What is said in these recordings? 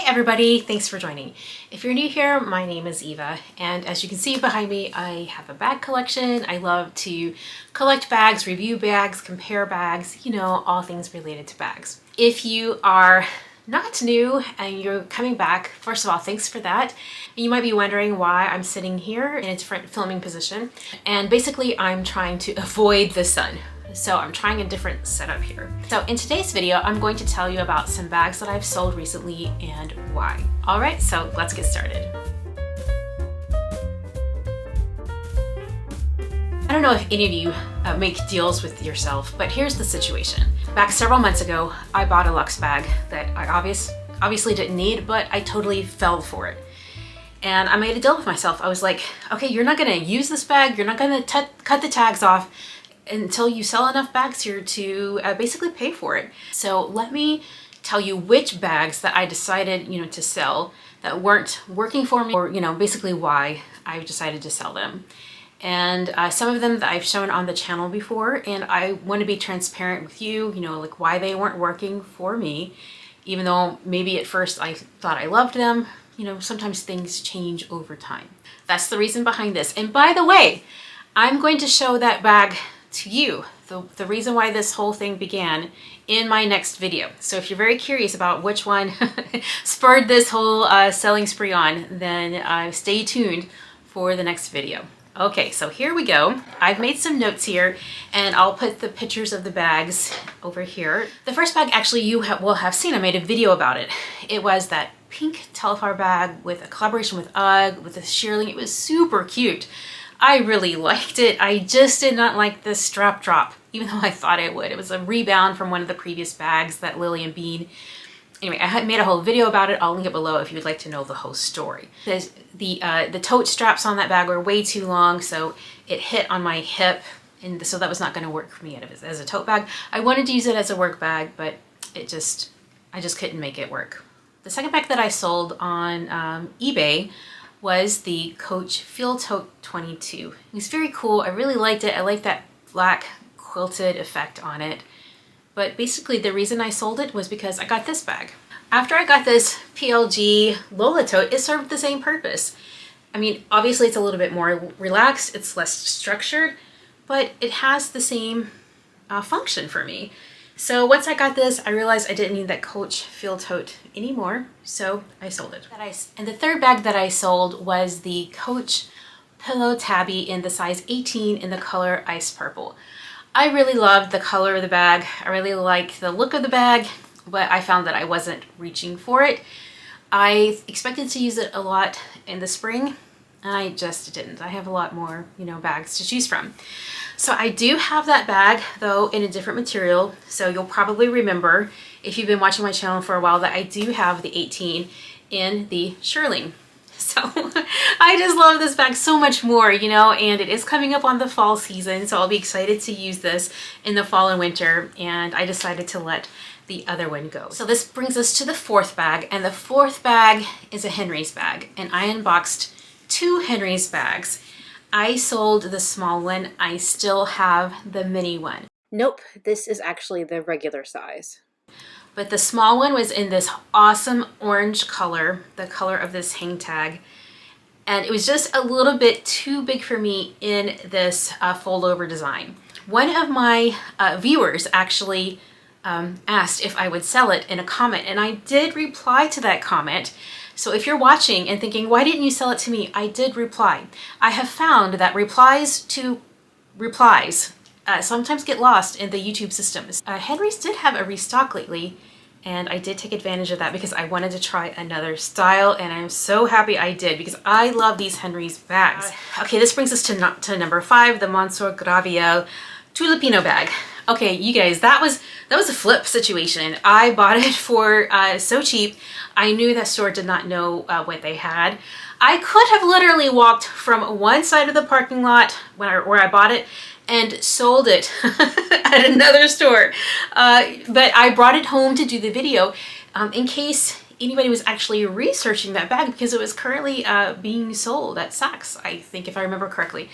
Hey everybody, thanks for joining. If you're new here, my name is Eva, and as you can see behind me, I have a bag collection. I love to collect bags, review bags, compare bags, you know, all things related to bags. If you are not new and you're coming back, first of all, thanks for that. You might be wondering why I'm sitting here in a different filming position, and basically I'm trying to avoid the sun. So I'm trying a different setup here. So in today's video, I'm going to tell you about some bags that I've sold recently and why. All right, so let's get started. I don't know if any of you make deals with yourself, but here's the situation. Back several months ago, I bought a luxe bag that I obviously didn't need, but I totally fell for it. And I made a deal with myself. I was like, okay, you're not gonna use this bag, you're not gonna cut the tags off until you sell enough bags here to basically pay for it. So let me tell you which bags that I decided, to sell that weren't working for me, or, basically why I decided to sell them. And some of them that I've shown on the channel before, and I want to be transparent with you, like why they weren't working for me, even though maybe at first I thought I loved them. Sometimes things change over time. That's the reason behind this. And by the way, I'm going to show that bag to you, the reason why this whole thing began, in my next video. So if you're very curious about which one spurred this whole selling spree on, then stay tuned for the next video. Okay, so here we go. I've made some notes here, and I'll put the pictures of the bags over here. The first bag, actually, you will have seen. I made a video about it. It was that pink Telfar bag with a collaboration with UGG, with a Shearling. It was super cute. I really liked it. I just did not like the strap drop, even though I thought it would. It was a rebound from one of the previous bags, that Lily and Bean. Anyway, I had made a whole video about it. I'll link it below if you would like to know the whole story. The tote straps on that bag were way too long, so it hit on my hip, and so that was not going to work for me as a tote bag. I wanted to use it as a work bag, but I just couldn't make it work. The second bag that I sold on eBay was the Coach Field Tote 22. It was very cool. I really liked it. I liked that black quilted effect on it. But basically the reason I sold it was because I got this bag. After I got this PLG Lola tote, it served the same purpose. I mean, obviously it's a little bit more relaxed, it's less structured, but it has the same function for me. So once I got this, I realized I didn't need that Coach Field Tote anymore, so I sold it. And the third bag that I sold was the Coach Pillow Tabby in the size 18 in the color Ice Purple. I really loved the color of the bag. I really liked the look of the bag, but I found that I wasn't reaching for it. I expected to use it a lot in the spring, and I just didn't. I have a lot more, bags to choose from. So I do have that bag, though, in a different material. So you'll probably remember, if you've been watching my channel for a while, that I do have the 18 in the Shearling. So I just love this bag so much more, and it is coming up on the fall season, so I'll be excited to use this in the fall and winter, and I decided to let the other one go. So this brings us to the fourth bag, and the fourth bag is a Henry's bag, and I unboxed two Henry's bags. I sold the small one. I still have the mini one. Nope, this is actually the regular size. But the small one was in this awesome orange color, the color of this hang tag. And it was just a little bit too big for me in this fold-over design. One of my viewers actually asked if I would sell it in a comment, and I did reply to that comment. So if you're watching and thinking, why didn't you sell it to me? I did reply. I have found that replies to replies sometimes get lost in the YouTube systems. Henry's did have a restock lately, and I did take advantage of that because I wanted to try another style, and I'm so happy I did because I love these Henry's bags. Okay, this brings us to number 5, the Monsieur Graviel Tulipino bag. Okay, you guys, that was a flip situation. I bought it for so cheap. I knew that store did not know what they had. I could have literally walked from one side of the parking lot where I bought it and sold it at another store. But I brought it home to do the video in case anybody was actually researching that bag, because it was currently being sold at Saks, I think, if I remember correctly,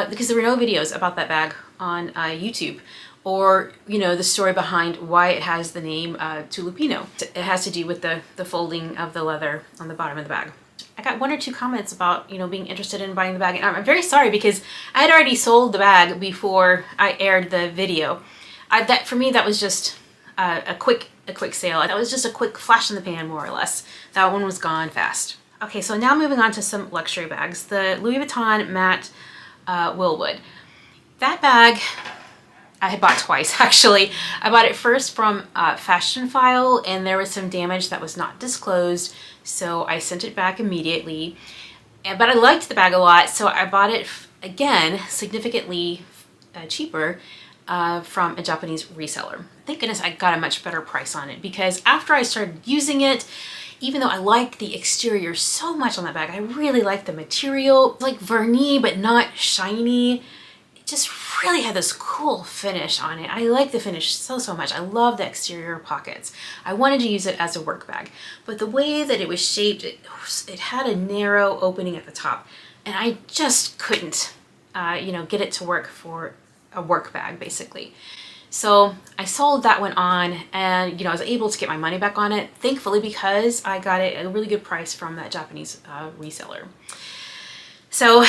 because there were no videos about that bag on YouTube or, you know, the story behind why it has the name Tulipino. It has to do with the folding of the leather on the bottom of the bag. I got 1 or 2 comments about, you know, being interested in buying the bag. And I'm very sorry because I had already sold the bag before I aired the video. For me, that was just a quick sale. That was just a quick flash in the pan, more or less. That one was gone fast. Okay, so now moving on to some luxury bags. The Louis Vuitton matte Willwood. That bag I had bought twice, actually. I bought it first from Fashionphile, and there was some damage that was not disclosed, so I sent it back immediately. But I liked the bag a lot, so I bought it again, significantly cheaper, from a Japanese reseller. Thank goodness I got a much better price on it, because after I started using it, even though I like the exterior so much on that bag, I really like the material. It's like vernis, but not shiny. It just really had this cool finish on it. I like the finish so much. I love the exterior pockets. I wanted to use it as a work bag, but the way that it was shaped, it had a narrow opening at the top, and I just couldn't, you know, get it to work for a work bag, basically. So I sold that one on, and, you know, I was able to get my money back on it, thankfully, because I got it at a really good price from that Japanese reseller. So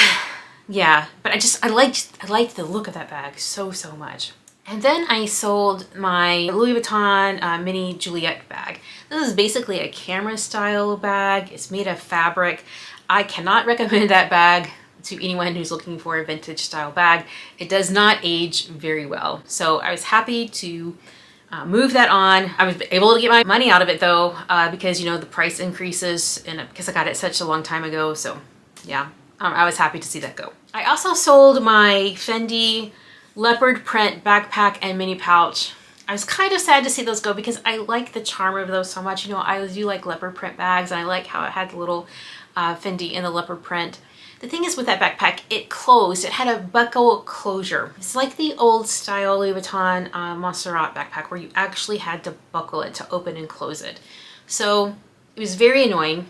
yeah, but I liked the look of that bag so much. And then I sold my Louis Vuitton mini Juliette bag. This is basically a camera style bag. It's made of fabric. I cannot recommend that bag to anyone who's looking for a vintage style bag. It does not age very well. So I was happy to move that on. I was able to get my money out of it though, because, you know, the price increases, and because I got it such a long time ago. So yeah, I was happy to see that go. I also sold my Fendi leopard print backpack and mini pouch. I was kind of sad to see those go because I like the charm of those so much. You know, I do like leopard print bags, and I like how it had the little Fendi in the leopard print. The thing is with that backpack, it closed. It had a buckle closure. It's like the old style Louis Vuitton Montserrat backpack where you actually had to buckle it to open and close it. So it was very annoying.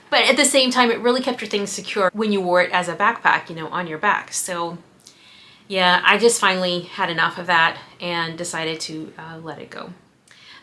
But at the same time, it really kept your things secure when you wore it as a backpack, you know, on your back. So yeah, I just finally had enough of that and decided to let it go.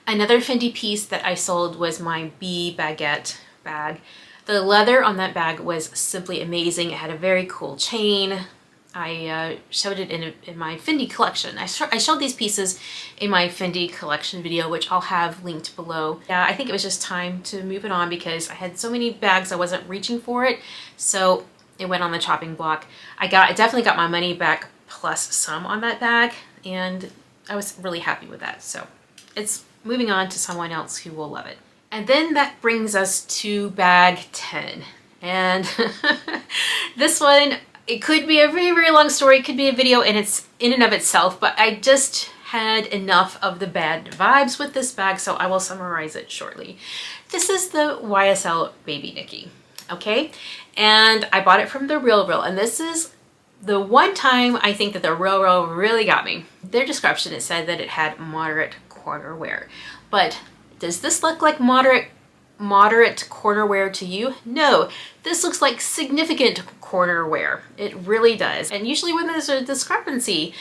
Another Fendi piece that I sold was my Bee Baguette bag. The leather on that bag was simply amazing. It had a very cool chain. I showed it in my Fendi collection. I showed these pieces in my Fendi collection video, which I'll have linked below. Yeah, I think it was just time to move it on because I had so many bags I wasn't reaching for it. So it went on the chopping block. I definitely got my money back plus some on that bag, and I was really happy with that. So it's moving on to someone else who will love it. And then that brings us to bag 10. And this one, it could be a very long story. It could be a video in and of itself, but I just had enough of the bad vibes with this bag, so I will summarize it shortly. This is the YSL Baby Niki, okay? And I bought it from The Real, and this is the one time I think that The Real really got me. Their description, it said that it had moderate corner wear, but does this look like moderate corner wear to you? No, this looks like significant corner wear. It really does. And usually when there's a discrepancy,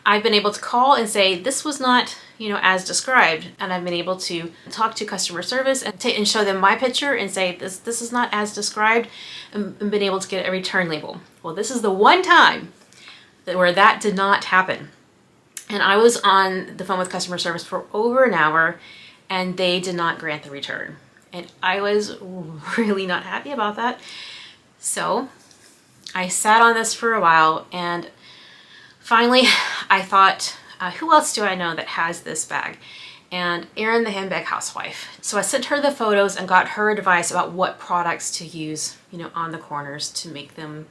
I've been able to call and say this was not, you know, as described, and I've been able to talk to customer service and show them my picture and say this is not as described, and been able to get a return label. Well, this is the one time where that did not happen, and I was on the phone with customer service for over an hour, and they did not grant the return. And I was really not happy about that. So I sat on this for a while, and finally I thought, who else do I know that has this bag? And Erin, the handbag housewife. So I sent her the photos and got her advice about what products to use, you know, on the corners to make them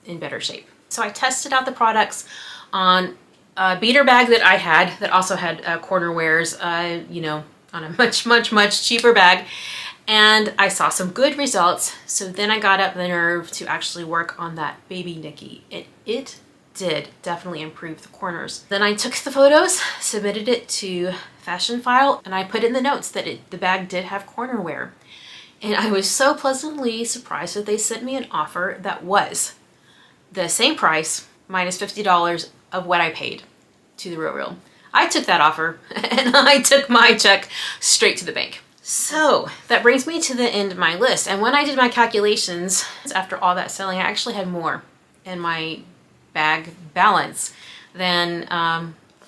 in better shape. So I tested out the products on a beater bag that I had that also had corner wears, you know, on a much cheaper bag, and I saw some good results. So then I got up the nerve to actually work on that Baby Niki. It did definitely improve the corners. Then I took the photos, submitted it to Fashionphile, and I put in the notes that the bag did have corner wear. And I was so pleasantly surprised that they sent me an offer that was the same price minus $50 of what I paid. to the real real. I took that offer and I took my check straight to the bank. So that brings me to the end of my list. And when I did my calculations, after all that selling, I actually had more in my bag balance than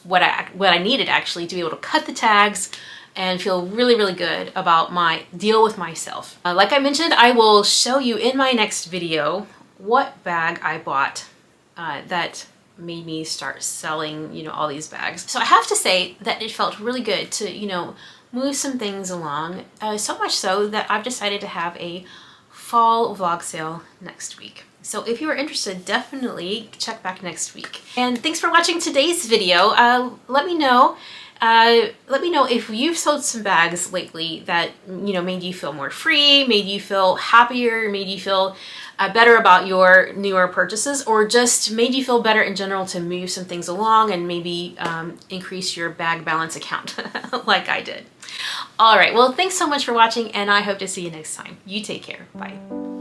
what I needed actually to be able to cut the tags and feel really, really good about my deal with myself. Like I mentioned, I will show you in my next video what bag I bought that made me start selling, you know, all these bags. So I have to say that it felt really good to, you know, move some things along, so much so that I've decided to have a fall vlog sale next week. So if you are interested, definitely check back next week. And thanks for watching today's video. Let me know if you've sold some bags lately that, you know, made you feel more free, made you feel happier, made you feel better about your newer purchases, or just made you feel better in general to move some things along and maybe increase your bag balance account like I did. All right, well, thanks so much for watching, and I hope to see you next time. You take care. Bye.